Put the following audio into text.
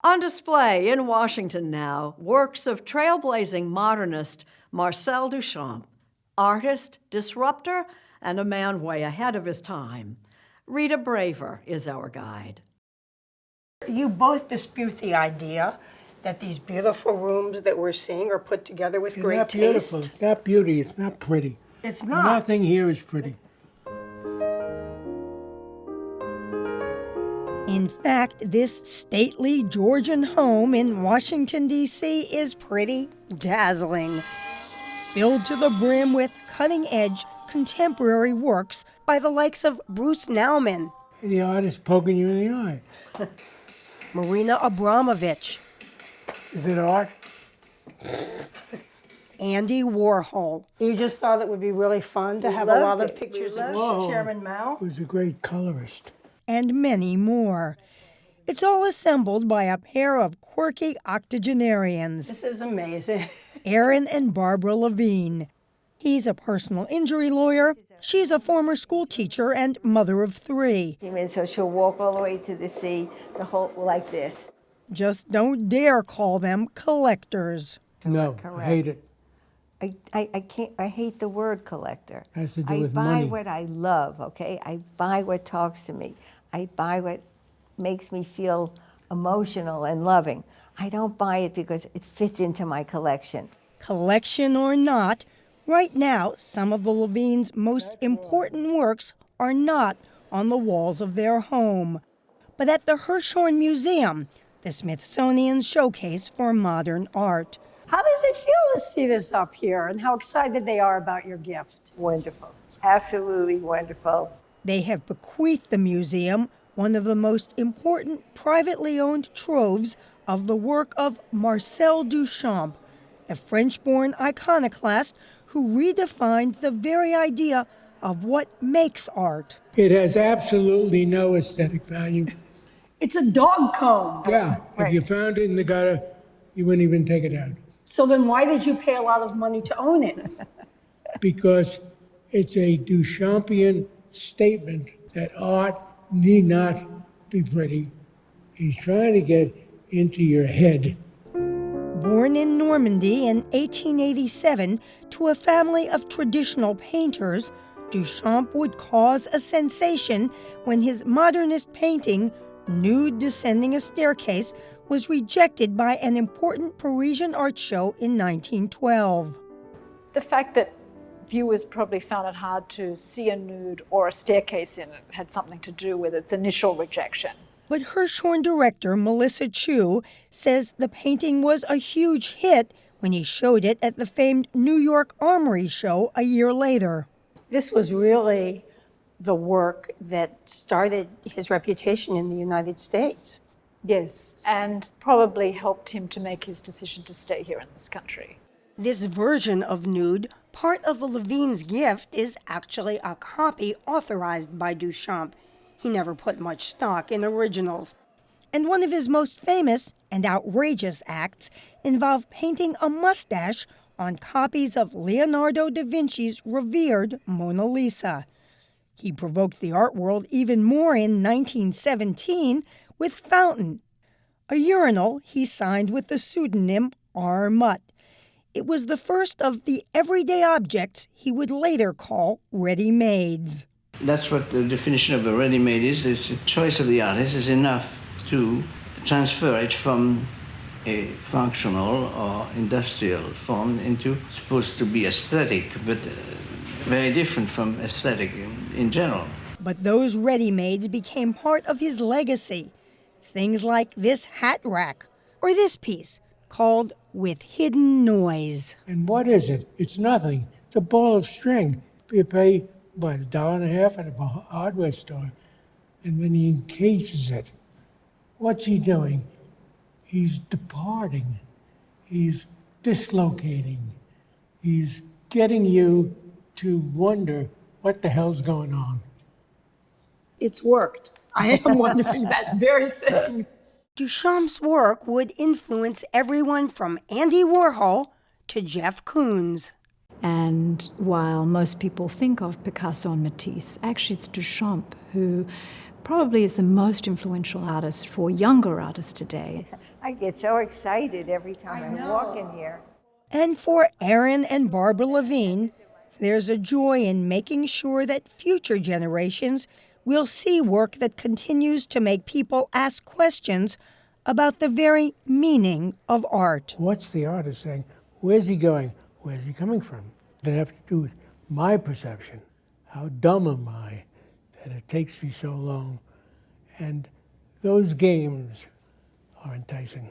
On display in Washington now, works of trailblazing modernist Marcel Duchamp, artist, disruptor, and a man way ahead of his time. Rita Braver is our guide. You both dispute the idea that these beautiful rooms that we're seeing are put together with great taste. It's not beautiful. It's not beauty. It's not pretty. It's not. Nothing here is pretty. In fact, this stately Georgian home in Washington, D.C. is pretty dazzling. Filled to the brim with cutting-edge contemporary works by the likes of Bruce Nauman, The artist poking you in the eye. Marina Abramovich, Is it art? Andy Warhol, You just thought it would be really fun to have a lot of pictures of Chairman Mao? He was a great colorist. and many more. It's all assembled by a pair of quirky octogenarians, This is amazing. Aaron and Barbara Levine. He's a personal injury lawyer. She's a former school teacher and mother of 3. And so she'll walk all the way to the sea, the whole like this. Just don't dare call them collectors. No, Correct. I hate it. I can't. I hate the word collector. It has to do I with buy money. what I love. Okay, I buy what talks to me. I buy what makes me feel emotional and loving. I don't buy it because it fits into my collection. Collection or not, right now, some of the Levines' most important works are not on the walls of their home, but at the Hirshhorn Museum, the Smithsonian showcase for modern art. How does it feel to see this up here and how excited they are about your gift? Wonderful, absolutely wonderful. They have bequeathed the museum one of the most important privately owned troves of the work of Marcel Duchamp, the French-born iconoclast who redefined the very idea of what makes art. It has absolutely no aesthetic value. It's a dog comb. Yeah, if you found it in the gutter, you wouldn't even take it out. So then why did you pay a lot of money to own it? Because it's a Duchampian statement that art need not be pretty. He's trying to get into your head. Born in Normandy in 1887 to a family of traditional painters, Duchamp would cause a sensation when his modernist painting, Nude Descending a Staircase, was rejected by an important Parisian art show in 1912. The fact that viewers probably found it hard to see a nude or a staircase in it had something to do with its initial rejection. But Hirshhorn director Melissa Chu says the painting was a huge hit when he showed it at the famed New York Armory show a year later. This was really the work that started his reputation in the United States. Yes, and probably helped him to make his decision to stay here in this country. This version of Nude, part of the Levine's gift, is actually a copy authorized by Duchamp. He never put much stock in originals. And one of his most famous and outrageous acts involved painting a mustache on copies of Leonardo da Vinci's revered Mona Lisa. He provoked the art world even more in 1917 with Fountain, a urinal he signed with the pseudonym R. Mutt. It was the first of the everyday objects he would later call ready-mades. That's what the definition of a ready-made is. It's the choice of the artist is enough to transfer it from a functional or industrial form into supposed to be aesthetic, but very different from aesthetic in general. But those ready-mades became part of his legacy. Things like this hat rack or this piece called With Hidden Noise. And what is it? It's nothing. It's a ball of string. You pay, what, $1.50 at a hardware store, and then he encases it. What's he doing? He's departing. He's dislocating. He's getting you to wonder what the hell's going on. It's worked. I am wondering that very thing. Duchamp's work would influence everyone from Andy Warhol to Jeff Koons. And while most people think of Picasso and Matisse, actually it's Duchamp who probably is the most influential artist for younger artists today. I get so excited every time I walk in here. And for Aaron and Barbara Levine, there's a joy in making sure that future generations will see work that continues to make people ask questions about the very meaning of art. What's the artist saying? Where's he going? Where's he coming from? Does it have to do with my perception? How dumb am I that it takes me so long? And those games are enticing.